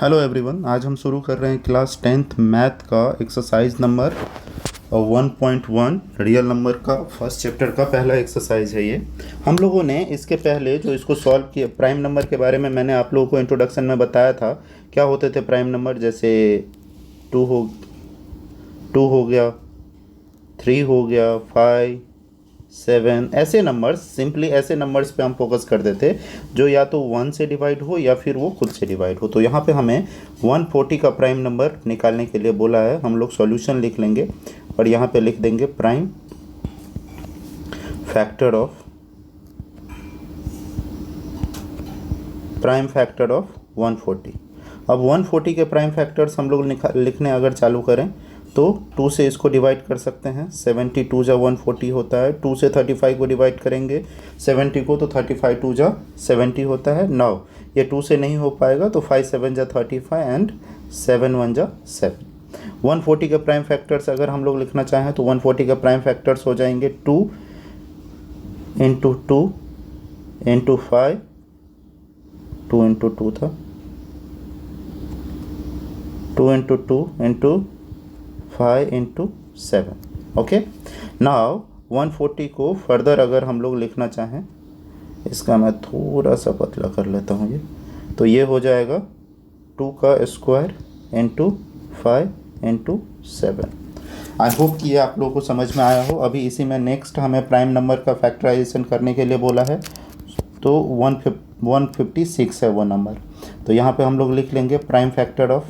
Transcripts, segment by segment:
Hello everyone, आज हम शुरू कर रहे हैं क्लास 10th मैथ का एक्सरसाइज नंबर 1.1 रियल नंबर का फर्स्ट चैप्टर का पहला एक्सरसाइज है ये। हम लोगों ने इसके पहले जो इसको सॉल्व किया, प्राइम नंबर के बारे में मैंने आप लोगों को इंट्रोडक्शन में बताया था क्या होते थे प्राइम नंबर। जैसे टू हो गया, 3 हो गया, 5, 7, ऐसे नंबर्स, सिंपली ऐसे नंबर्स पे हम फोकस कर देते जो या तो 1 से डिवाइड हो या फिर वो खुद से डिवाइड हो। तो यहाँ पे हमें 140 का प्राइम नंबर निकालने के लिए बोला है। हम लोग सॉल्यूशन लिख लेंगे और यहाँ पे लिख देंगे प्राइम फैक्टर ऑफ 140। अब 140 के प्राइम फैक्टर्स हम लोग लिखने अगर चालू करें तो 2 से इसको डिवाइड कर सकते हैं। 72 जा 140 होता है। 2 से 35 को डिवाइड करेंगे 70 को, तो 35 2 जा 70 होता है। नाउ ये 2 से नहीं हो पाएगा तो 5 7 जा 35 एंड 7 1 जा 7। 140 के प्राइम फैक्टर्स अगर हम लोग लिखना चाहें तो 140 के प्राइम फैक्टर्स हो जाएंगे 2 इंटू 2 इंटू 5, 2 इंटू 2 था, 2 into 2 into 5 into 7। Okay, now 140 को फर्दर अगर हम लोग लिखना चाहें, इसका मैं थोड़ा सा पतला कर लेता हूँ तो ये हो जाएगा 2 का square into 5 into 7। I hope कि ये आप लोगों को समझ में आया हो। अभी इसी में नेक्स्ट हमें प्राइम नंबर का फैक्टराइजेशन करने के लिए बोला है, तो 156 है वो नंबर। तो यहाँ पे हम लोग लिख लेंगे प्राइम फैक्टर ऑफ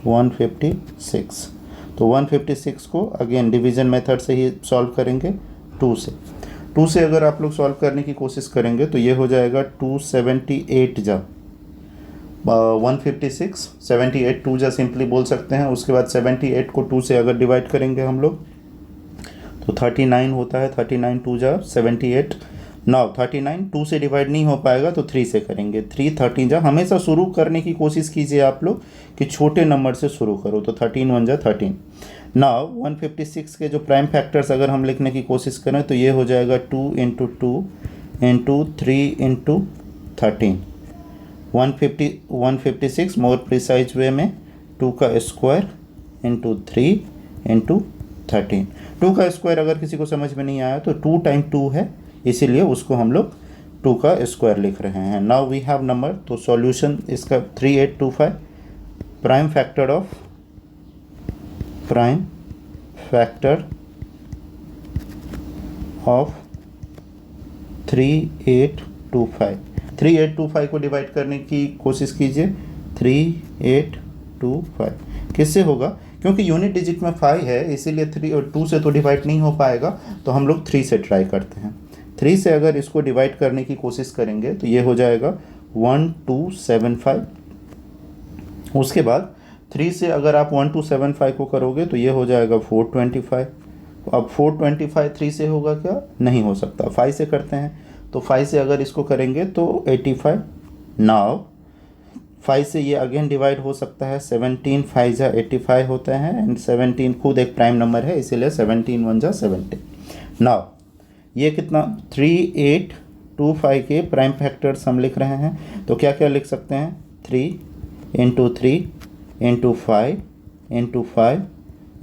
156। तो 156 को अगेन डिवीज़न मेथड से ही सॉल्व करेंगे 2 से अगर आप लोग सॉल्व करने की कोशिश करेंगे तो ये हो जाएगा 278 जा 156, 78 2 जा सिंपली बोल सकते हैं। उसके बाद 78 को 2 से अगर डिवाइड करेंगे हम लोग तो 39 होता है। 39 2 जा 78। नाउ 39 2 से डिवाइड नहीं हो पाएगा तो 3 से करेंगे। 3 13 जा, हमेशा शुरू करने की कोशिश कीजिए आप लोग कि छोटे नंबर से शुरू करो। तो 13 1 जा 13। नाउ 156 के जो प्राइम फैक्टर्स अगर हम लिखने की कोशिश करें तो ये हो जाएगा 2 into 2 into 3 into 13। 156 more precise वे में 2 का स्क्वायर इंटू 3 इंटू 13। 2 का स्क्वायर अगर किसी को समझ में नहीं आया तो 2 टाइम 2 है, इसीलिए उसको हम लोग 2 का स्क्वायर लिख रहे हैं। नाउ वी हैव नंबर, तो सॉल्यूशन इसका 3825। Prime factor of 3825। 3825 को डिवाइड करने की कोशिश कीजिए। 3825 किससे होगा? क्योंकि यूनिट डिजिट में 5 है इसीलिए 3 और 2 से तो डिवाइड नहीं हो पाएगा, तो हम लोग 3 से ट्राई करते हैं। 3 से अगर इसको डिवाइड करने की कोशिश करेंगे तो ये हो जाएगा 1275। उसके बाद 3 से अगर आप 1275 को करोगे तो ये हो जाएगा 425। अब 425 3 से होगा क्या? नहीं हो सकता। 5 से करते हैं, तो 5 से अगर इसको करेंगे तो 85। नाउ 5 से ये अगेन डिवाइड हो सकता है। 17 5 जा 85 होते हैं एंड 17 खुद एक प्राइम नंबर है इसीलिए 17 1 जा 70। नाउ ये कितना 3825 के प्राइम फैक्टर्स हम लिख रहे हैं, तो क्या क्या लिख सकते हैं? 3 इंटू 3 इंटू 5 इंटू 5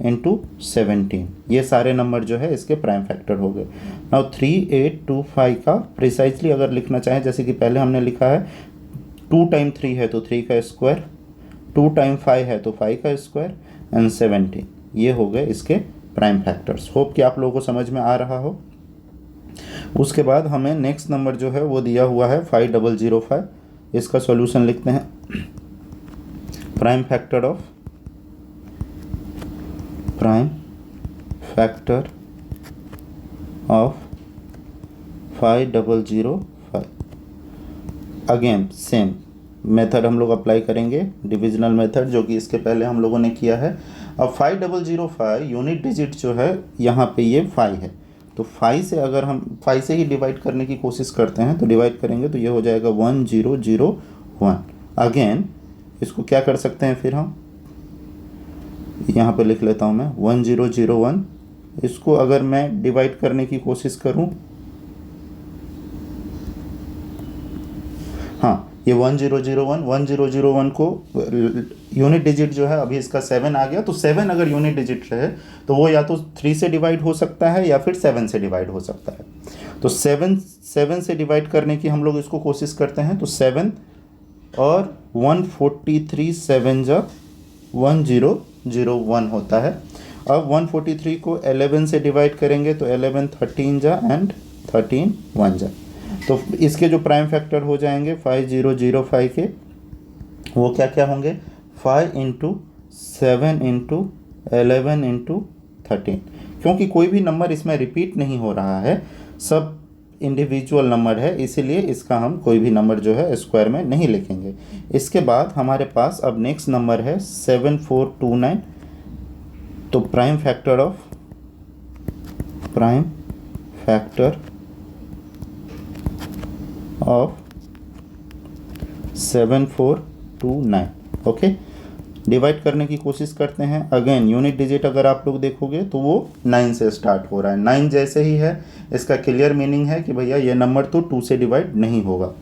इंटू 17। ये सारे नंबर जो है इसके प्राइम फैक्टर हो गए। नाउ 3825 का प्रिसाइजली अगर लिखना चाहें, जैसे कि पहले हमने लिखा है 2 टाइम 3 है तो 3 का स्क्वायर, 2 टाइम 5 है तो 5 का स्क्वायर एंड 17। ये हो गए इसके प्राइम फैक्टर्स। होप कि आप लोगों को समझ में आ रहा हो। उसके बाद हमें नेक्स्ट नंबर जो है वो दिया हुआ है 5005। इसका सॉल्यूशन लिखते हैं। Prime factor of 5005। Again same method हम लोग अप्लाई करेंगे, डिविजनल मेथड, जो कि इसके पहले हम लोगों ने किया है। अब 5005 यूनिट डिजिट जो है यहाँ पे ये 5 है, तो 5 से अगर हम 5 से ही डिवाइड करने की कोशिश करते हैं तो डिवाइड करेंगे तो ये हो जाएगा 1001। अगेन इसको क्या कर सकते हैं फिर हम, यहाँ पे लिख लेता हूँ मैं 1001। इसको अगर मैं डिवाइड करने की कोशिश करूँ ये 1001 को यूनिट डिजिट जो है अभी इसका 7 आ गया, तो 7 अगर यूनिट डिजिट रहे तो वो या तो 3 से डिवाइड हो सकता है या फिर 7 से डिवाइड हो सकता है। तो 7 से डिवाइड करने की हम लोग इसको कोशिश करते हैं। तो 7 और 143 7 जा 1001 होता है। अब 143 को 11 से डिवाइड करेंगे तो 11 13 जा एंड 13 1 जा। तो इसके जो प्राइम फैक्टर हो जाएंगे 5005 के, वो क्या क्या होंगे, 5 इंटू 7 इंटू 11 इंटू 13। क्योंकि कोई भी नंबर इसमें रिपीट नहीं हो रहा है, सब इंडिविजुअल नंबर है, इसीलिए इसका हम कोई भी नंबर जो है स्क्वायर में नहीं लिखेंगे। इसके बाद हमारे पास अब नेक्स्ट नंबर है 7429। तो prime factor of 7429। Okay, divide करने की कोशिश करते हैं। अगेन यूनिट डिजिट अगर आप लोग देखोगे तो वो 9 से स्टार्ट हो रहा है। 9 जैसे ही है, इसका क्लियर मीनिंग है कि भैया ये नंबर तो 2 से डिवाइड नहीं होगा।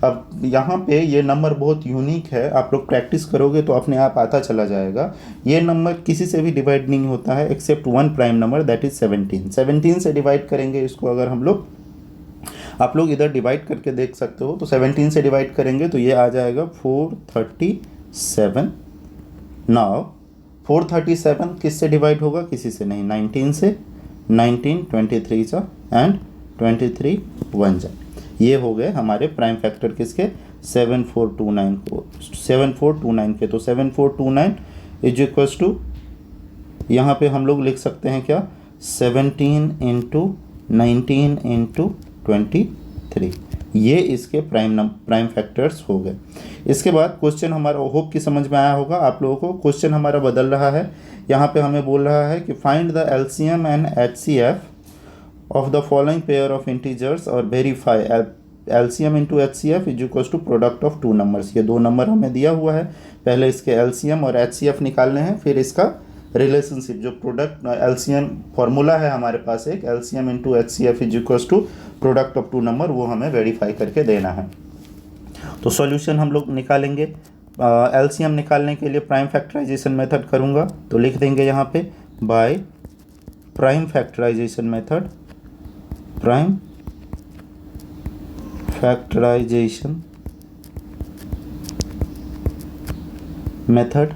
अब यहाँ पे ये नंबर बहुत यूनिक है, आप लोग प्रैक्टिस करोगे तो अपने आप आता चला जाएगा। ये नंबर किसी से भी डिवाइड नहीं होता है except one prime number, that is 17। 17 से डिवाइड करेंगे इसको अगर हम लोग, आप लोग इधर डिवाइड करके देख सकते हो। तो 17 से डिवाइड करेंगे तो ये आ जाएगा 437। नाउ 437 किससे डिवाइड होगा, किसी से नहीं, 19 से। 19 23 सा एंड 23 1 जा। ये हो गए हमारे प्राइम फैक्टर किसके, 7429 के। तो 7429 इज इक्वल्स टू, यहाँ पे हम लोग लिख सकते हैं क्या, 17 इंटू 19 इंटू 23। ये इसके प्राइम फैक्टर्स हो गए। इसके बाद क्वेश्चन हमारा, होप की समझ में आया होगा आप लोगों को। क्वेश्चन हमारा बदल रहा है, यहाँ पे हमें बोल रहा है कि find the LCM and HCF of the following pair of integers और verify LCM into HCF is equals to product of two numbers. ये दो नंबर हमें दिया हुआ है, पहले इसके एलसीएम और एचसीएफ निकालने हैं, फिर इसका रिलेशनशिप जो प्रोडक्ट एलसीएम फॉर्मूला है हमारे पास, एक LCM into HCF is equals to product of two number, वो हमें वेरीफाई करके देना है। तो सॉल्यूशन हम लोग निकालेंगे। एलसीएम निकालने के लिए प्राइम फैक्टराइजेशन मेथड करूँगा, तो लिख देंगे यहाँ पे by prime factorization method, prime factorization method.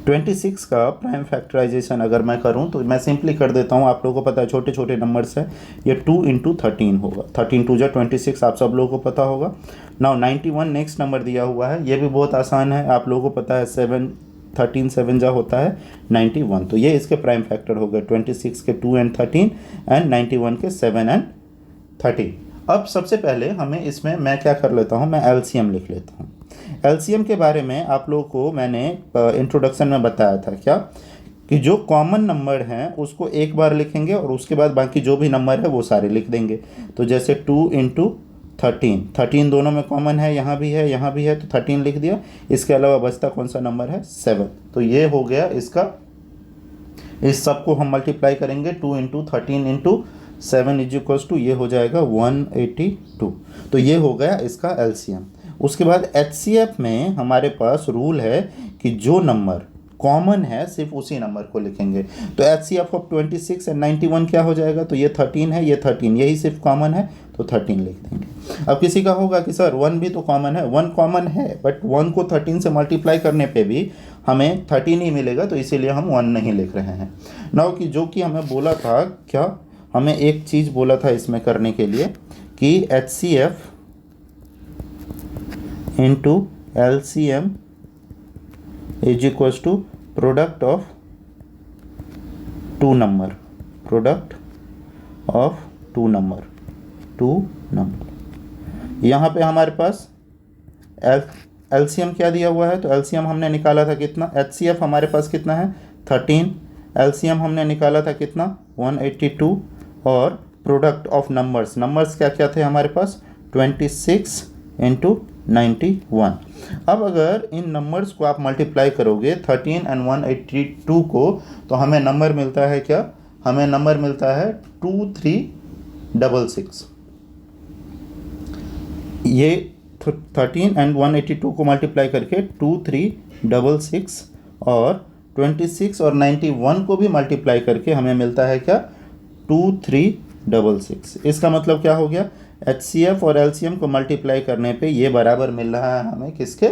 26 का प्राइम फैक्टराइजेशन अगर मैं करूं तो मैं सिंपली कर देता हूं, आप लोगों को पता है छोटे छोटे नंबर्स हैं, ये 2 इंटू 13 होगा, 13 2 जा 26, आप सब लोगों को पता होगा। नाउ 91 नेक्स्ट नंबर दिया हुआ है, ये भी बहुत आसान है, आप लोगों को पता है 13 7 जा होता है 91। तो ये इसके प्राइम फैक्टर हो गए, 26 के 2 एंड 13 एंड 91 के 7 एंड 13। अब सबसे पहले हमें इसमें मैं क्या कर लेता हूँ, मैं एलसीएम लिख लेता हूँ। एलसीएम के बारे में आप लोगों को मैंने इंट्रोडक्शन में बताया था क्या, कि जो कॉमन नंबर हैं उसको एक बार लिखेंगे और उसके बाद बाकी जो भी नंबर है वो सारे लिख देंगे। तो जैसे 2 इंटू 13 दोनों में कॉमन है, यहाँ भी है यहाँ भी है, तो 13 लिख दिया। इसके अलावा बचता कौन सा नंबर है, 7। तो ये हो गया इसका, इस सब को हम मल्टीप्लाई करेंगे, 2 into 13 into 7 is equals to, ये हो जाएगा 182। तो ये हो गया इसका एलसीएम। उसके बाद एचसीएफ में हमारे पास रूल है कि जो नंबर कॉमन है सिर्फ उसी नंबर को लिखेंगे। तो एचसीएफ ऑफ 26 एंड 91 क्या हो जाएगा, तो ये 13 है, ये 13, यही सिर्फ कॉमन है तो 13 लिख देंगे। अब किसी का होगा कि सर 1 भी तो कॉमन है, 1 कॉमन है बट 1 को 13 से मल्टीप्लाई करने पे भी हमें 13 ही मिलेगा, तो इसीलिए हम 1 नहीं लिख रहे हैं। नाउ कि जो कि हमें बोला था क्या, हमें एक चीज़ बोला था इसमें करने के लिए कि HCF into LCM is equals to product of two number, product of two number. यहाँ पे हमारे पास एलसीएम क्या दिया हुआ है, तो एलसीएम हमने निकाला था कितना, एचसीएफ हमारे पास कितना है 13, एलसीएम हमने निकाला था कितना 182, और प्रोडक्ट ऑफ नंबर्स क्या क्या थे हमारे पास 26 इंटू 91। अब अगर इन नंबर्स को आप मल्टीप्लाई करोगे 13 एंड 182 को, तो हमें नंबर मिलता है क्या, हमें नंबर मिलता है 2366। ये 13 एंड 182 को मल्टीप्लाई करके 2366 और 26 और 91 को भी मल्टीप्लाई करके हमें मिलता है क्या, 2366। इसका मतलब क्या हो गया, HCF और LCM को मल्टीप्लाई करने पे ये बराबर मिल रहा है हमें किसके,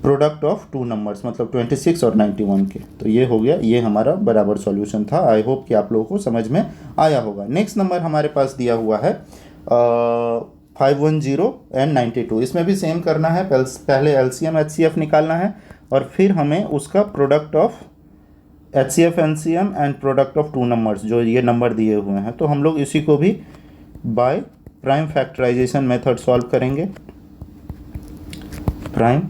प्रोडक्ट ऑफ टू नंबर्स, मतलब 26 और 91 के। तो ये हो गया, ये हमारा बराबर सॉल्यूशन था। आई होप कि आप लोगों को समझ में आया होगा। नेक्स्ट नंबर हमारे पास दिया हुआ है 510 एंड 92। इसमें भी सेम करना है, पहले LCM HCF निकालना है और फिर हमें उसका product of HCF LCM and product of two numbers, जो ये नंबर दिए हुए हैं, तो हम लोग इसी को भी by prime factorization method solve करेंगे। Prime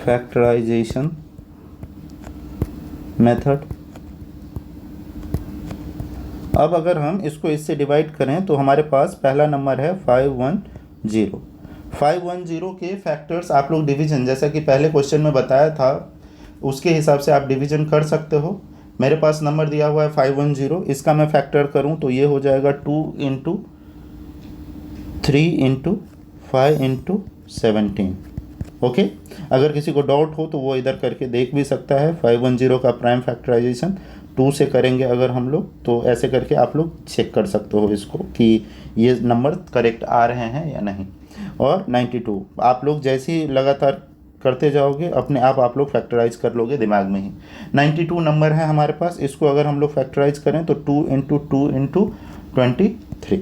factorization method. अब अगर हम इसको इससे डिवाइड करें तो हमारे पास पहला नंबर है 510। 510 के फैक्टर्स आप लोग डिवीजन, जैसा कि पहले क्वेश्चन में बताया था, उसके हिसाब से आप डिवीजन कर सकते हो। मेरे पास नंबर दिया हुआ है 510, इसका मैं फैक्टर करूं तो ये हो जाएगा 2 इंटू 3 इंटू 5 इंटू 17। ओके, अगर किसी को डाउट हो तो वो इधर करके देख भी सकता है। 510 का प्राइम फैक्टराइजेशन 2 से करेंगे अगर हम लोग, तो ऐसे करके आप लोग चेक कर सकते हो इसको कि ये नंबर करेक्ट आ रहे हैं या नहीं। और 92 आप लोग जैसे ही लगातार करते जाओगे अपने आप लोग फैक्टराइज कर लोगे दिमाग में ही। 92 नंबर है हमारे पास, इसको अगर हम लोग फैक्टराइज करें तो 2 इंटू 2 इंटू 23।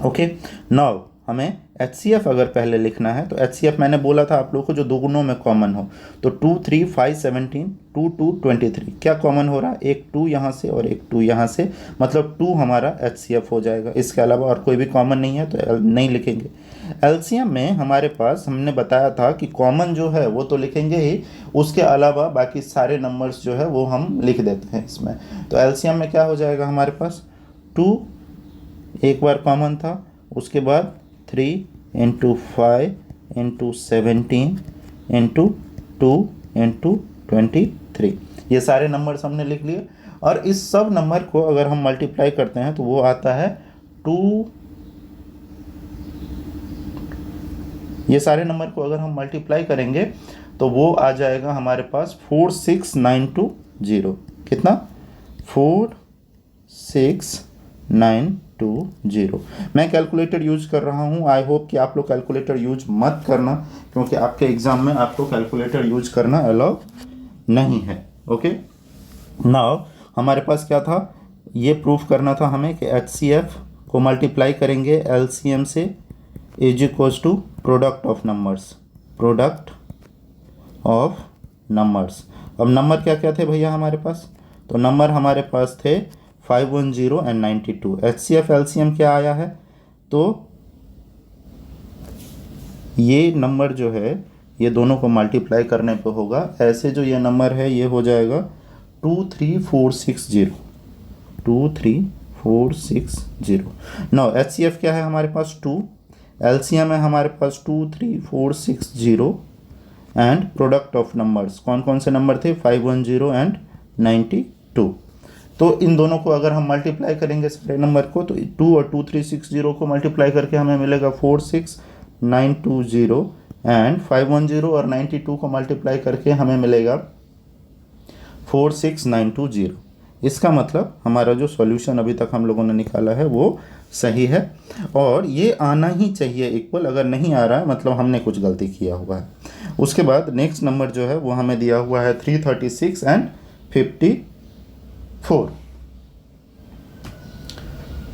ओके, नाउ हमें HCF अगर पहले लिखना है तो HCF मैंने बोला था आप लोगों को जो दोनों में कॉमन हो, तो 2 3 5 17 2 2 23। क्या कॉमन हो रहा है, एक 2 यहाँ से और एक 2 यहाँ से, मतलब 2 हमारा HCF हो जाएगा। इसके अलावा और कोई भी कॉमन नहीं है तो नहीं लिखेंगे। LCM में हमारे पास हमने बताया था कि कॉमन जो है वो तो लिखेंगे ही, उसके अलावा बाकी सारे नंबर्स जो है वो हम लिख देते हैं इसमें। तो LCM में क्या हो जाएगा हमारे पास, 2 एक बार कॉमन था, उसके बाद 3 इंटू 5 इंटू 17 इंटू 2 इंटू 23। ये सारे नंबर्स हमने लिख लिए। और इस सब नंबर को अगर हम मल्टीप्लाई करते हैं तो वो आता है 2, ये सारे नंबर को अगर हम मल्टीप्लाई करेंगे तो वो आ जाएगा हमारे पास 46920। कितना, 46920। मैं कैलकुलेटर यूज कर रहा हूँ। आई होप कि आप लोग कैलकुलेटर यूज मत करना, क्योंकि आपके एग्जाम में आपको कैलकुलेटर यूज करना अलाउ नहीं है। ओके, नाउ हमारे पास क्या था, ये प्रूफ करना था हमें कि HCF को मल्टीप्लाई करेंगे LCM से is equals to product of numbers, product of numbers. अब नंबर क्या क्या थे भैया हमारे पास, तो नंबर हमारे पास थे 510 एंड 92। HCF LCM क्या आया है, तो ये नंबर जो है ये दोनों को मल्टीप्लाई करने पे होगा। ऐसे जो ये नंबर है ये हो जाएगा 23460, 23460। नाउ HCF क्या है हमारे पास 2, LCM है हमारे पास 23460 एंड प्रोडक्ट ऑफ नंबर्स कौन कौन से नंबर थे, 510 एंड 92। तो इन दोनों को अगर हम मल्टीप्लाई करेंगे सारे नंबर को, तो 2 और 2360 को मल्टीप्लाई करके हमें मिलेगा 46920 एंड 510 और 92 को मल्टीप्लाई करके हमें मिलेगा 46920। इसका मतलब हमारा जो सॉल्यूशन अभी तक हम लोगों ने निकाला है वो सही है, और ये आना ही चाहिए इक्वल। अगर नहीं आ रहा है मतलब हमने कुछ गलती किया हुआ है। उसके बाद नेक्स्ट नंबर जो है वो हमें दिया हुआ है 336 एंड 54।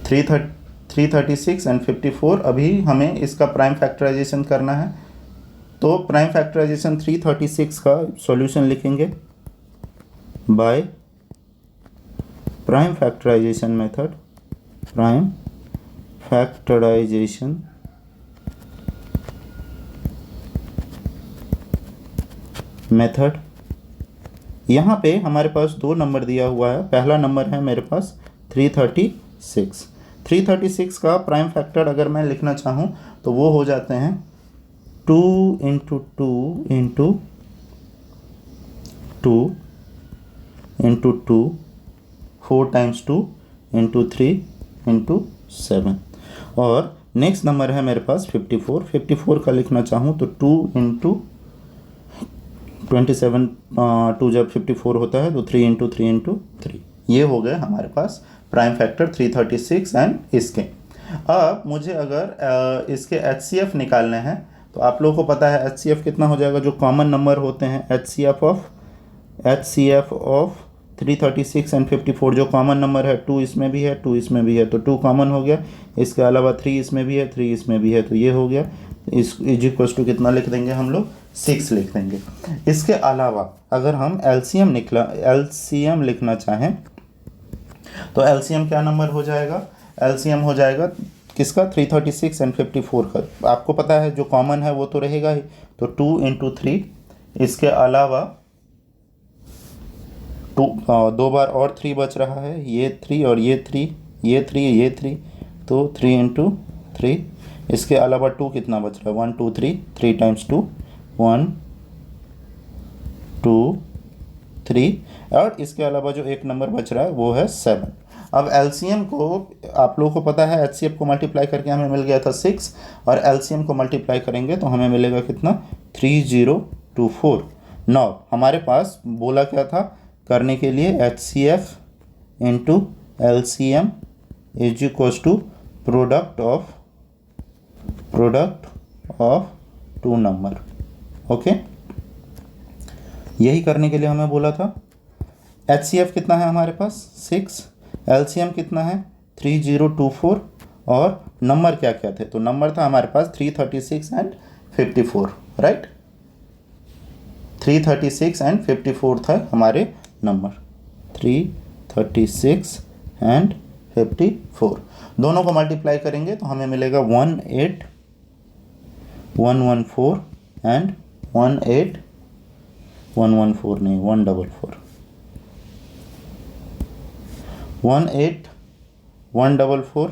336 एंड 54। अभी हमें इसका प्राइम फैक्टराइजेशन करना है, तो प्राइम फैक्टराइजेशन 336 का सॉल्यूशन लिखेंगे by prime factorization method, prime factorization method. यहाँ पे हमारे पास दो नंबर दिया हुआ है। पहला नंबर है मेरे पास 336। 336 का प्राइम फैक्टर अगर मैं लिखना चाहूँ तो वो हो जाते हैं 2 into 2 into 2 into 2, 4 times 2 into 3 into 7। और नेक्स्ट नंबर है मेरे पास 54। 54 का लिखना चाहूँ तो 2 इंटू 27, 2 जब 54 होता है तो 3 इंटू 3 इंटू 3, ये हो गए हमारे पास प्राइम फैक्टर 336 एंड इसके। अब मुझे अगर इसके HCF निकालने हैं तो आप लोगों को पता है HCF कितना हो जाएगा, जो कॉमन नंबर होते हैं HCF ऑफ 336 एंड 54, जो कॉमन नंबर है 2 इसमें भी है 2 इसमें भी है, तो 2 कॉमन हो गया। इसके अलावा 3 इसमें भी है 3 इसमें भी है, तो ये हो गया। इस इज इक्वल्स टू कितना लिख देंगे हम लोग, 6 लिख देंगे। इसके अलावा अगर हम LCM लिखना चाहें तो LCM क्या नंबर हो जाएगा, LCM हो जाएगा किसका, 336 एंड 54 का। आपको पता है जो कॉमन है वो तो रहेगा ही, तो 2 इंटू 3, इसके अलावा 2 बार और 3 बच रहा है, ये 3 और ये 3, ये 3 ये 3, तो 3 इंटू 3। इसके अलावा 2 कितना बच रहा है, 1 2 3, 3 टाइम्स 2, 1 2 3, और इसके अलावा जो एक नंबर बच रहा है वो है 7। अब LCM को आप लोगों को पता है HCF को मल्टीप्लाई करके हमें मिल गया था 6, और LCM को मल्टीप्लाई करेंगे तो हमें मिलेगा कितना, 3024। नौ हमारे पास बोला क्या था करने के लिए, HCF into LCM is equals to product of 2 number. Okay, यही करने के लिए हमें बोला था। HCF कितना है हमारे पास 6, LCM कितना है 3024, और नंबर क्या क्या थे, तो नंबर था हमारे पास 336 एंड 54, राइट। 336 एंड 54 था हमारे नंबर, 336 एंड 54। दोनों को मल्टीप्लाई करेंगे तो हमें मिलेगा 18114 एंड 18114 नहीं 144, 18144,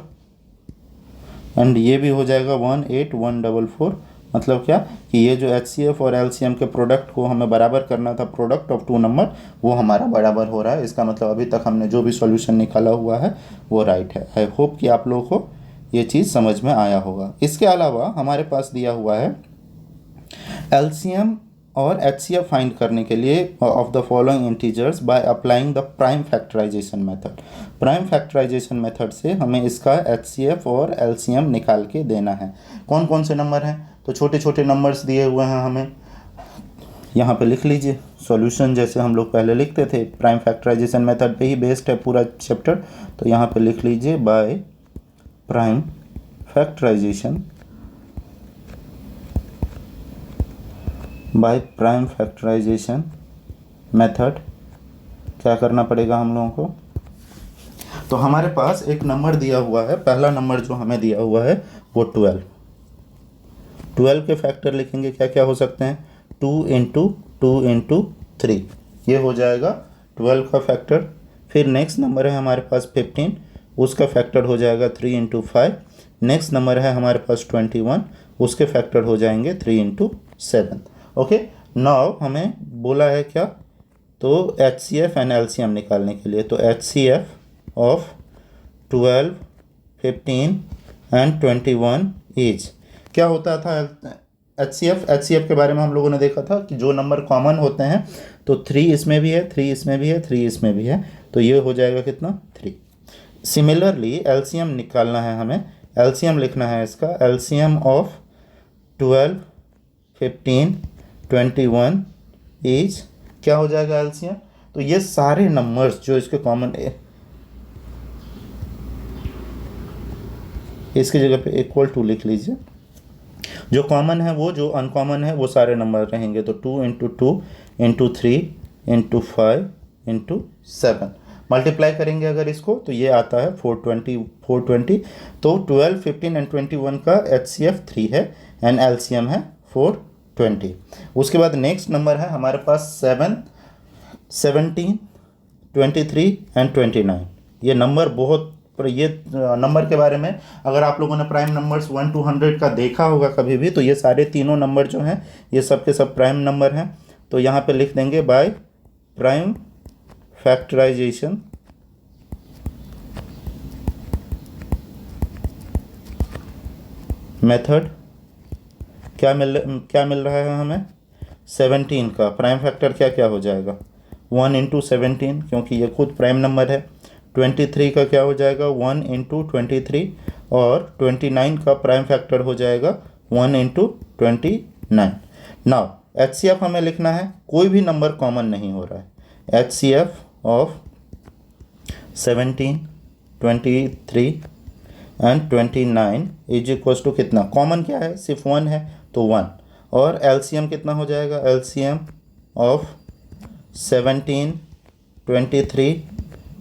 एंड ये भी हो जाएगा 18144। मतलब क्या कि ये जो HCF और LCM के प्रोडक्ट को हमें बराबर करना था, प्रोडक्ट ऑफ 2 नंबर, वो हमारा बराबर हो रहा है। इसका मतलब अभी तक हमने जो भी सॉल्यूशन निकाला हुआ है वो राइट है। आई होप कि आप लोगों को ये चीज़ समझ में आया होगा। इसके अलावा हमारे पास दिया हुआ है LCM और HCF फाइंड करने के लिए of the following integers by applying the prime factorization method. Prime factorization method से हमें इसका HCF और LCM निकाल के देना है। कौन कौन से नंबर हैं, तो छोटे छोटे नंबर्स दिए हुए हैं हमें, यहाँ पे लिख लीजिए। सॉल्यूशन जैसे हम लोग पहले लिखते थे, प्राइम फैक्टराइजेशन मेथड पे ही बेस्ड है पूरा चैप्टर, तो यहाँ पे लिख लीजिए बाय प्राइम फैक्टराइजेशन मेथड क्या करना पड़ेगा हम लोगों को, तो हमारे पास एक नंबर दिया हुआ है। पहला नंबर जो हमें दिया हुआ है वो 12 के फैक्टर लिखेंगे, क्या क्या हो सकते हैं, 2 इंटू 2 इंटू 3, ये हो जाएगा 12 का फैक्टर। फिर नेक्स्ट नंबर है हमारे पास 15, उसका फैक्टर हो जाएगा 3 इंटू 5। नेक्स्ट नंबर है हमारे पास 21, उसके फैक्टर हो जाएंगे 3 इंटू 7। ओके, नाउ हमें बोला है क्या, तो HCF एंड LCM निकालने के लिए, तो HCF ऑफ 12, 15 एंड 21 इज क्या होता था। HCF के बारे में हम लोगों ने देखा था कि जो नंबर कॉमन होते हैं तो 3 इसमें भी है 3 इसमें भी है 3 इसमें भी है, तो ये हो जाएगा कितना 3। सिमिलरली LCM निकालना है हमें, LCM लिखना है इसका, LCM ऑफ 12, 15, 21 इज क्या हो जाएगा LCM, तो ये सारे नंबर्स जो इसके कॉमन है, इसकी जगह पे इक्वल टू लिख लीजिए। जो कॉमन है वो, जो अनकॉमन है वो सारे नंबर रहेंगे, तो 2 into 2 into 3 into 5 into 7 multiply करेंगे अगर इसको तो ये आता है 420। तो 12, 15 एंड 21 का HCF 3 है एंड LCM है 420। उसके बाद नेक्स्ट नंबर है हमारे पास 7, 17, 23 एंड 29। ये नंबर बहुत, ये नंबर के बारे में अगर आप लोगों ने प्राइम नंबर्स 1 to 100 का देखा होगा कभी भी, तो ये सारे तीनों नंबर जो हैं ये सब के सब प्राइम नंबर हैं। तो यहाँ पे लिख देंगे बाय प्राइम फैक्टराइजेशन मेथड क्या मिल रहा है हमें, 17 का प्राइम फैक्टर क्या क्या हो जाएगा, 1 इंटू 17 क्योंकि ये खुद प्राइम नंबर है। 23 का क्या हो जाएगा, 1 इंटू 23, और 29 का प्राइम फैक्टर हो जाएगा 1 इंटू 29। नाउ HCF हमें लिखना है, कोई भी नंबर कॉमन नहीं हो रहा है। HCF of 17, 23 and 29 is equals to कितना, कॉमन क्या है, सिर्फ 1 है तो 1, और LCM कितना हो जाएगा, LCM ऑफ 17, 23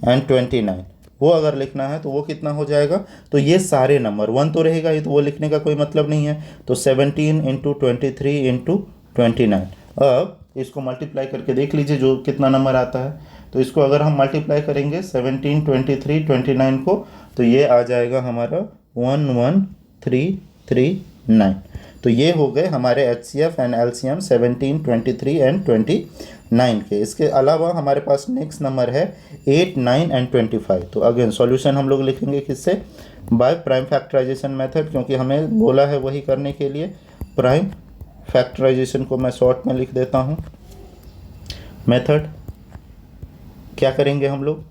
एंड 29, वो अगर लिखना है तो वो कितना हो जाएगा, तो ये सारे नंबर 1 तो रहेगा ही, तो वो लिखने का कोई मतलब नहीं है, तो 17 इंटू 23 इंटू 29। अब इसको मल्टीप्लाई करके देख लीजिए जो कितना नंबर आता है, तो इसको अगर हम मल्टीप्लाई करेंगे 17, 23, 29 को, तो ये आ जाएगा हमारा 11339। तो ये हो गए हमारे HCF एंड LCM 17, 23 एंड 29 के। इसके अलावा हमारे पास नेक्स्ट नंबर है 8, 9 एंड 25। तो अगेन सॉल्यूशन हम लोग लिखेंगे किससे, बाय प्राइम फैक्टराइजेशन मेथड, क्योंकि हमें बोला है वही करने के लिए। प्राइम फैक्टराइजेशन को मैं शॉर्ट में लिख देता हूँ। मेथड क्या करेंगे हम लोग,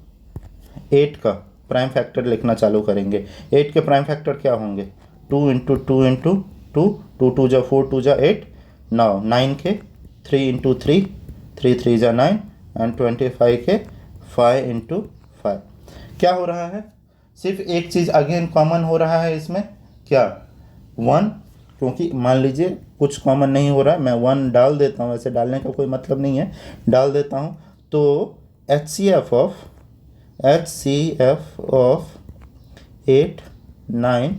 8 का प्राइम फैक्टर लिखना चालू करेंगे। 8 के प्राइम फैक्टर क्या होंगे, 2 इंटू 2 इंटू 2, 2 2 जा 4, 2 जा 8। नाउ 9 के 3 इंटू 3, 3 3 जा 9 एंड 25 के 5 इंटू 5। क्या हो रहा है, सिर्फ एक चीज़ अगेन कॉमन हो रहा है इसमें, क्या, 1, क्योंकि मान लीजिए कुछ कॉमन नहीं हो रहा है, मैं 1 डाल देता हूँ, ऐसे डालने का कोई मतलब नहीं है, डाल देता हूँ। तो HCF ऑफ 8, 9,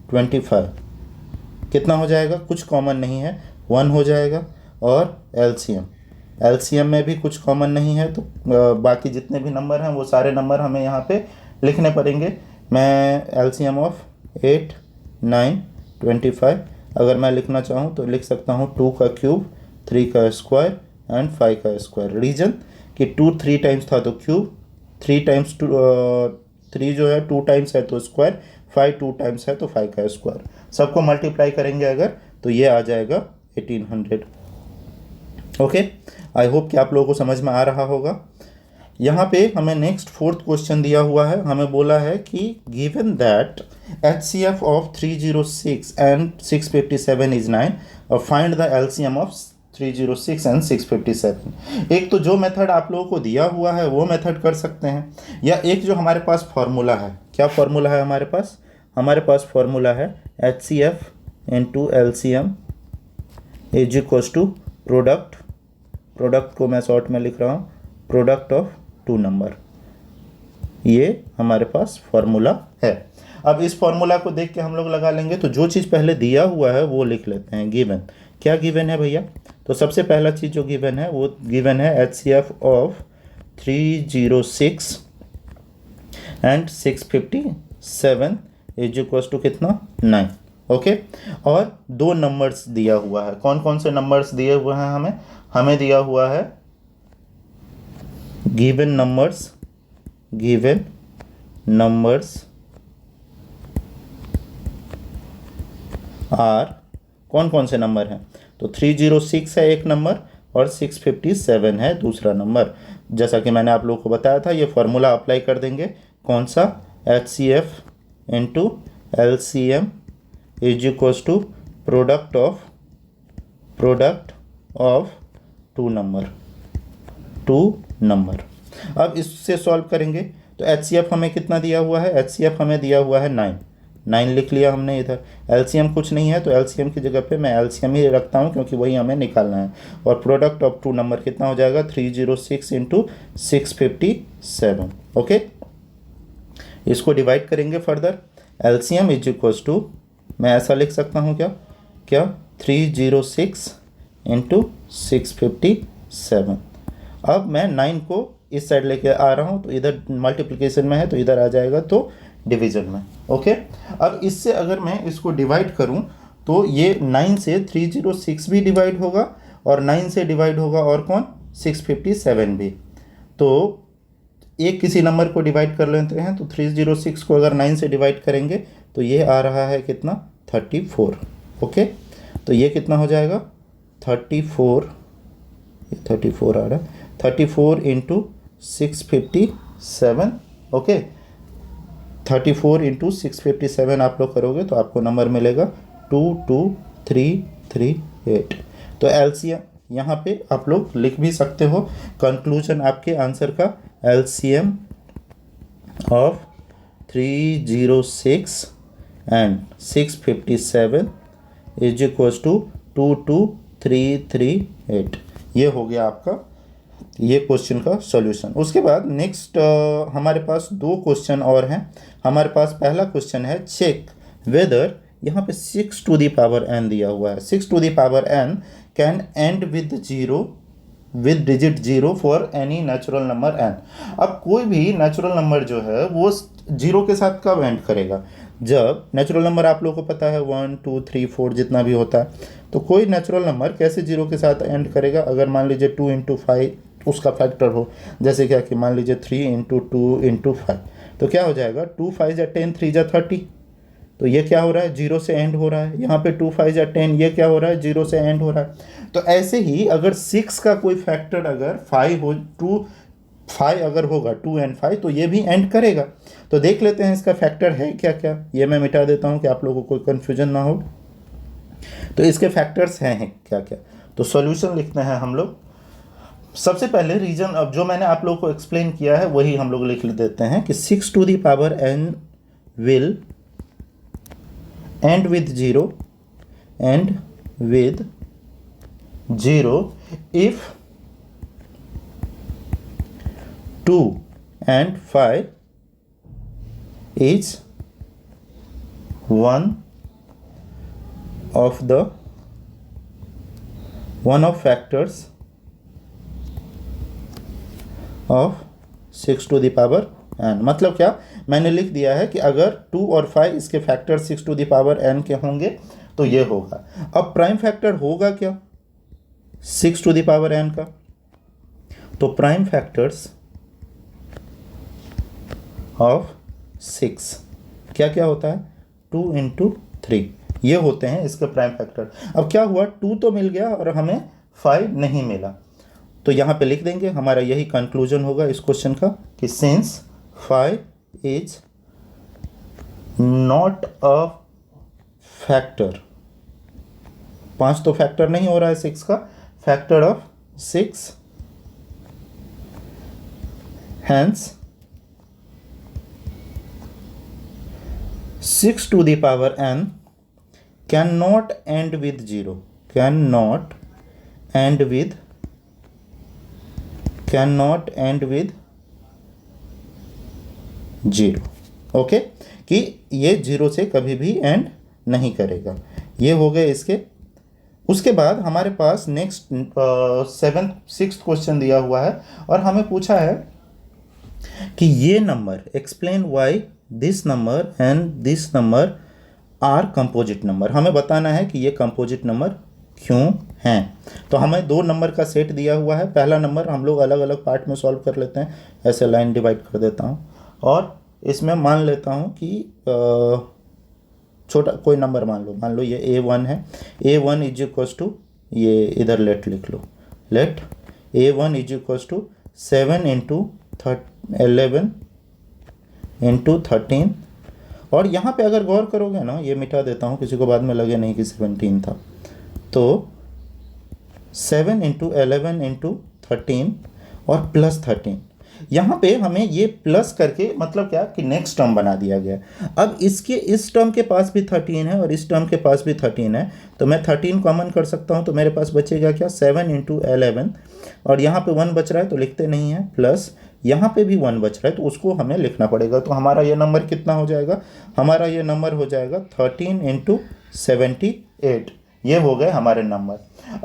25 कितना हो जाएगा, कुछ कॉमन नहीं है, 1 हो जाएगा। और LCM में भी कुछ कॉमन नहीं है, तो बाकी जितने भी नंबर हैं वो सारे नंबर हमें यहाँ पे लिखने पड़ेंगे। मैं LCM ऑफ 8, 9, 25 अगर मैं लिखना चाहूँ तो लिख सकता हूँ 2 का क्यूब, 3 का स्क्वायर एंड 5 का स्क्वायर। रीज़न कि 2 3 टाइम्स था तो क्यूब, 3 टाइम्स 3 जो है 2 टाइम्स है तो स्क्वायर, 5 2 टाइम्स है तो 5 का स्क्वायर। सबको मल्टीप्लाई करेंगे अगर तो ये आ जाएगा 1800। ओके, आई होप कि आप लोगों को समझ में आ रहा होगा। यहाँ पे हमें नेक्स्ट 4th क्वेश्चन दिया हुआ है, हमें बोला है कि given that HCF of 306 and 657 is 9 और find the LCM of 306 and 657। एक तो जो मेथड आप लोगों को दिया हुआ है वो मेथड कर सकते हैं, या एक जो हमारे पास फॉर्मूला है, क्या फॉर्मूला है हमारे पास, हमारे पास फॉर्मूला है HCF into LCM is equals to product को मैं शॉर्ट में लिख रहा हूँ, प्रोडक्ट ऑफ 2 नंबर। ये हमारे पास फॉर्मूला है। अब इस फॉर्मूला को देख के हम लोग लगा लेंगे, तो जो चीज़ पहले दिया हुआ है वो लिख लेते हैं। गिवन क्या गिवन है भैया, तो सबसे पहला चीज़ जो गिवन है वो गिवन है HCF of 306 and 657 is equals to कितना, 9। ओके, और 2 नंबर्स दिया हुआ है। कौन कौन से नंबर्स दिए हुए हैं हमें दिया हुआ है गिवन नंबर्स आर, कौन कौन से नंबर हैं, तो 306 है एक नंबर और 657 है दूसरा नंबर। जैसा कि मैंने आप लोगों को बताया था, ये फॉर्मूला अप्लाई कर देंगे, कौन सा, HCF into LCM is equals to product of 2 number. अब इससे सॉल्व करेंगे तो HCF हमें कितना दिया हुआ है, HCF हमें दिया हुआ है 9 लिख लिया हमने इधर। LCM कुछ नहीं है तो LCM की जगह पे मैं LCM ही रखता हूँ क्योंकि वही हमें निकालना है। और प्रोडक्ट ऑफ 2 नंबर कितना हो जाएगा, 306 इंटू 657। ओके, इसको डिवाइड करेंगे further. LCM is equals to, मैं ऐसा लिख सकता हूँ क्या 306 इंटू 657। अब मैं 9 को इस साइड लेके आ रहा हूँ, तो इधर मल्टीप्लिकेशन में है तो इधर आ जाएगा तो डिवीजन में। ओके, अब इससे अगर मैं इसको डिवाइड करूँ तो ये 9 से 306 भी डिवाइड होगा और 9 से डिवाइड होगा और कौन, 657 भी। तो एक किसी नंबर को डिवाइड कर लेते हैं, तो 306 को अगर 9 से डिवाइड करेंगे तो ये आ रहा है कितना, 34। ओके, तो ये कितना हो जाएगा 34, ये 34 आ रहा है, 34 इंटू 657। ओके, 34 इंटू 657 आप लोग करोगे तो आपको नंबर मिलेगा 22338। तो एलसीएम यहाँ पे आप लोग लिख भी सकते हो, कंक्लूजन आपके आंसर का LCM of 306 and 657 is equals to 22338। ये हो गया आपका ये क्वेश्चन का सॉल्यूशन। उसके बाद नेक्स्ट हमारे पास दो क्वेश्चन और हैं। हमारे पास पहला क्वेश्चन है चेक वेदर, यहाँ पे 6 टू द पावर n दिया हुआ है, 6 to the power n can end with zero with digit zero for any natural number n। अब कोई भी नेचुरल नंबर जो है वो जीरो के साथ कब एंड करेगा, जब नेचुरल नंबर आप लोगों को पता है 1 2 3 4 जितना भी होता है, तो कोई नेचुरल नंबर कैसे जीरो के साथ एंड करेगा, अगर मान लीजिए 2 इंटू 5 उसका फैक्टर हो, जैसे क्या कि मान लीजिए 3 इंटू 2 इंटू 5, तो क्या हो जाएगा 2 5 या 10 3 या 30, तो ये क्या हो रहा है जीरो से एंड हो रहा है। यहाँ पे 2 5 या 10 ये क्या हो रहा है जीरो से एंड हो रहा है। तो ऐसे ही अगर 6 का कोई फैक्टर अगर 5 हो 2 5 अगर होगा 2 एंड 5 तो ये भी एंड करेगा। तो देख लेते हैं इसका फैक्टर है क्या क्या, ये मैं मिटा देता हूँ कि आप लोगों को कोई कन्फ्यूजन ना हो। तो इसके फैक्टर्स हैं क्या क्या, तो सॉल्यूशन लिखते हैं हम लोग। सबसे पहले रीजन अब जो मैंने आप लोगों को एक्सप्लेन किया है वही हम लोग लिख देते हैं कि 6 to the power n will end with zero if 2 and 5 is one of factors of 6 to the power n। मतलब क्या मैंने लिख दिया है कि अगर 2 और 5 इसके factor 6 to the power n के होंगे तो ये होगा। अब प्राइम फैक्टर होगा क्या 6 टू द पावर n का, तो प्राइम फैक्टर्स ऑफ 6 क्या क्या होता है 2 इंटू 3, ये होते हैं इसके प्राइम फैक्टर। अब क्या हुआ 2 तो मिल गया और हमें 5 नहीं मिला, तो यहाँ पे लिख देंगे, हमारा यही कंक्लूजन होगा इस क्वेश्चन का कि since 5 is not a factor, 5 तो फैक्टर नहीं हो रहा है 6 का, factor of 6, hence 6 to the power n cannot end with 0, cannot end with 0। Okay, कि ये 0 से कभी भी एंड नहीं करेगा। ये हो गए इसके। उसके बाद हमारे पास नेक्स्ट 6th क्वेश्चन दिया हुआ है और हमें पूछा है कि ये number explain why this number and this number are composite number. हमें बताना है कि ये कंपोजिट नंबर क्यों हैं। तो हमें दो नंबर का सेट दिया हुआ है। पहला नंबर हम लोग अलग अलग पार्ट में सॉल्व कर लेते हैं, ऐसे लाइन डिवाइड कर देता हूँ और इसमें मान लेता हूँ कि छोटा कोई नंबर मान लो ये A1 है। A1 इज इक्वल्स टू, ये इधर लेट लिख लो, let A1 is equals to 7 into 11 into 13। और यहाँ पे अगर गौर करोगे ना, ये मिटा देता हूँ किसी को बाद में लगे नहीं कि 17 था, तो 7 इंटू 11 इंटू 13 और प्लस 13। यहाँ पे हमें ये प्लस करके मतलब क्या कि नेक्स्ट टर्म बना दिया गया। अब इसके इस टर्म के पास भी 13 है और इस टर्म के पास भी 13 है, तो मैं 13 कॉमन कर सकता हूँ, तो मेरे पास बचेगा क्या 7 इंटू 11 और यहाँ पे 1 बच रहा है तो लिखते नहीं है, प्लस यहाँ पे भी 1 बच रहा है तो उसको हमें लिखना पड़ेगा। तो हमारा ये नंबर कितना हो जाएगा, हमारा ये नंबर हो जाएगा 13 इंटू 78। ये हो गए हमारे नंबर।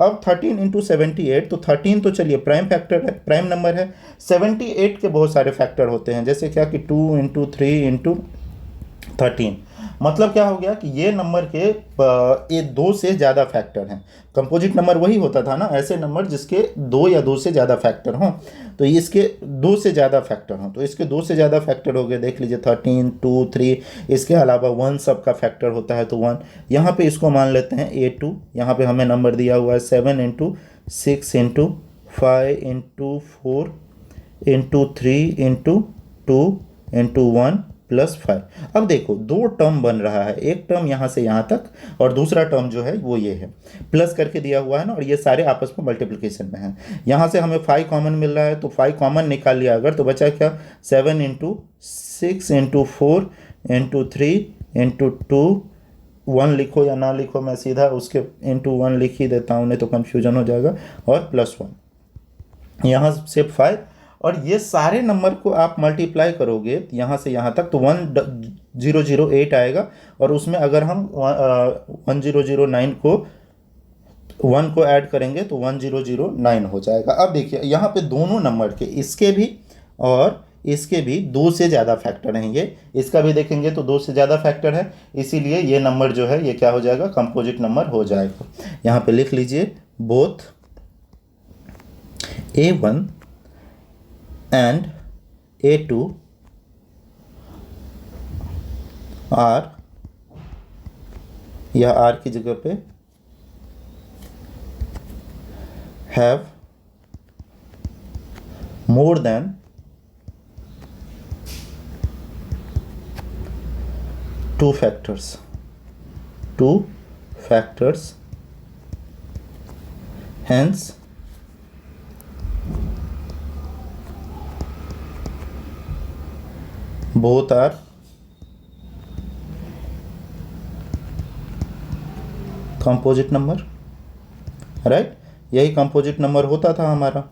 अब 13 इंटू 78, तो 13 तो चलिए प्राइम फैक्टर है, प्राइम नंबर है। 78 के बहुत सारे फैक्टर होते हैं, जैसे क्या कि 2 इंटू 3 इंटू 13, मतलब क्या हो गया कि ये नंबर के ये दो से ज़्यादा फैक्टर हैं। कंपोजिट नंबर वही होता था ना, ऐसे नंबर जिसके दो या दो से ज़्यादा फैक्टर हों, तो इसके दो से ज़्यादा फैक्टर हों, तो इसके दो से ज़्यादा फैक्टर हो गए, देख लीजिए 13, 2, 3, इसके अलावा 1 सबका फैक्टर होता है तो 1। यहाँ पे इसको मान लेते हैं A2, यहाँ पे हमें नंबर दिया हुआ है 7 into 6 into 5 into 4 into 3 into 2 into 1 plus 5। अब देखो दो टर्म बन रहा है, एक टर्म यहाँ से यहाँ तक और दूसरा टर्म जो है वो ये है, प्लस करके दिया हुआ है ना, और ये सारे आपस में मल्टीप्लिकेशन में हैं। यहाँ से हमें 5 कॉमन मिल रहा है, तो 5 कॉमन निकाल लिया अगर, तो बचा क्या 7 इंटू 6 इंटू 4 इंटू 3 इंटू 2, 1 लिखो या ना लिखो, मैं सीधा उसके इंटू 1 लिख ही देता हूँ, नहीं तो कन्फ्यूजन हो जाएगा, और प्लस 1 यहाँ से 5। और ये सारे नंबर को आप मल्टीप्लाई करोगे यहाँ से यहाँ तक तो 1008 आएगा, और उसमें अगर हम 1009 को 1 को ऐड करेंगे तो 1009 हो जाएगा। अब देखिए यहाँ पे दोनों नंबर के, इसके भी और इसके भी दो से ज़्यादा फैक्टर हैं, ये इसका भी देखेंगे तो दो से ज़्यादा फैक्टर है, इसीलिए ये नंबर जो है ये क्या हो जाएगा, कंपोजिट नंबर हो जाएगा। यहाँ पे लिख लीजिए both A1 and A2 R, या R की जगह पे have more than 2 factors, hence both are composite number, right. यही कंपोजिट नंबर होता था हमारा,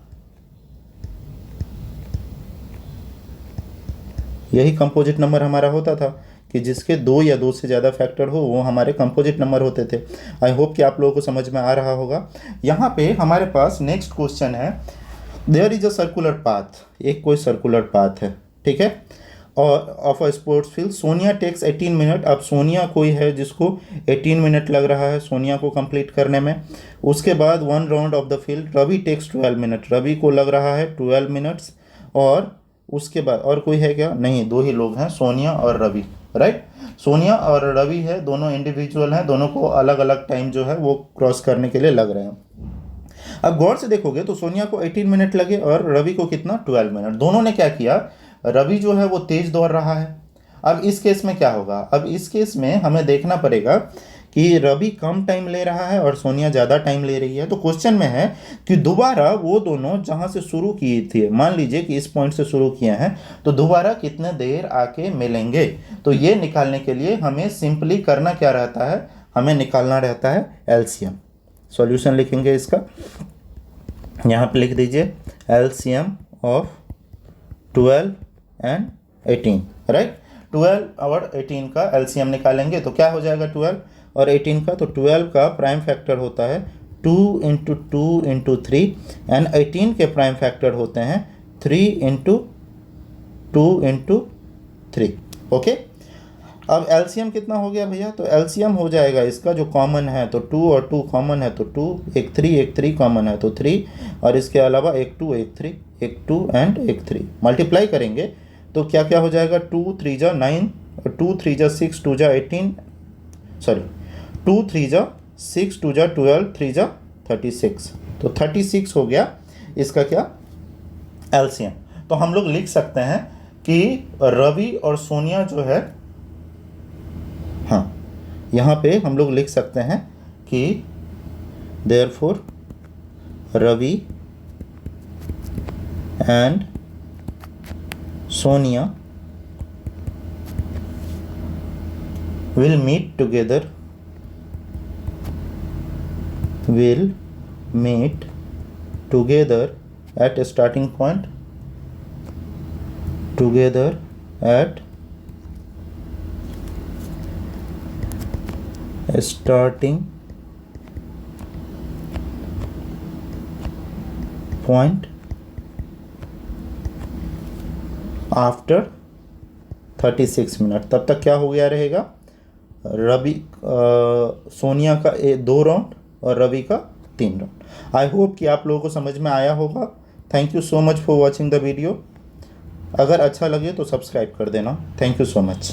यही कंपोजिट नंबर हमारा होता था कि जिसके दो या दो से ज़्यादा फैक्टर हो वो हमारे कंपोजिट नंबर होते थे। आई होप कि आप लोगों को समझ में आ रहा होगा। यहाँ पे हमारे पास नेक्स्ट क्वेश्चन है, there is a circular path, एक कोई सर्कुलर पाथ है, ठीक है, और of a sports field, Sonia takes 18 मिनट। अब सोनिया कोई है जिसको 18 मिनट लग रहा है सोनिया को कंप्लीट करने में। उसके बाद 1 round of the field, Ravi takes 12 मिनट, रवि को लग रहा है 12 मिनट्स। और उसके बाद और कोई है क्या, नहीं, दो ही लोग हैं, सोनिया और रवि, राइट। सोनिया और रवि है, दोनों इंडिविजुअल हैं, दोनों को अलग अलग टाइम जो है वो क्रॉस करने के लिए लग रहे हैं। अब गौर से देखोगे तो सोनिया को 18 मिनट लगे और रवि को कितना, 12 मिनट। दोनों ने क्या किया, रवि जो है वो तेज दौड़ रहा है। अब इस केस में क्या होगा, अब इस केस में हमें देखना पड़ेगा कि रवि कम टाइम ले रहा है और सोनिया ज़्यादा टाइम ले रही है। तो क्वेश्चन में है कि दोबारा वो दोनों जहाँ से शुरू किए थे, मान लीजिए कि इस पॉइंट से शुरू किए हैं, तो दोबारा कितने देर आके मिलेंगे। तो ये निकालने के लिए हमें सिंपली करना क्या रहता है, हमें निकालना रहता है एलसीएम। सॉल्यूशन लिखेंगे इसका, यहाँ पे लिख दीजिए एलसीएम ऑफ 12 एंड 18, राइट। 12 और 18 का एलसीएम निकालेंगे तो क्या हो जाएगा, 12 और 18 का। तो 12 का प्राइम फैक्टर होता है 2 इंटू 2 इंटू 3, एंड 18 के प्राइम फैक्टर होते हैं 3 इंटू 2 इंटू 3, ओके। अब एलसीएम कितना हो गया भैया, तो एलसीएम हो जाएगा इसका जो कॉमन है, तो 2 और 2 कॉमन है तो 2, एक 3 कॉमन है तो 3, और इसके अलावा एक 2 एक 3, एक 2 एंड एक 3। मल्टीप्लाई करेंगे तो क्या क्या हो जाएगा, 2 3 जा 9, 2 3 जा 6, 2 जा 18, सॉरी 2 3 जा 6, 2 जा 12, 3 जा 36, तो 36 हो गया इसका क्या, एलसीएम। तो हम लोग लिख सकते हैं कि रवि और सोनिया जो है, हाँ यहाँ पे हम लोग लिख सकते हैं कि therefore Ravi and Sonia will meet together at a starting point, together at a starting point after 36 minute. तब तक क्या हो गया रहेगा, रवि सोनिया का 2 राउंड और रवि का 3 राउंड। आई होप कि आप लोगों को समझ में आया होगा। Thank you so much for watching the video. अगर अच्छा लगे तो सब्सक्राइब कर देना। Thank you so much.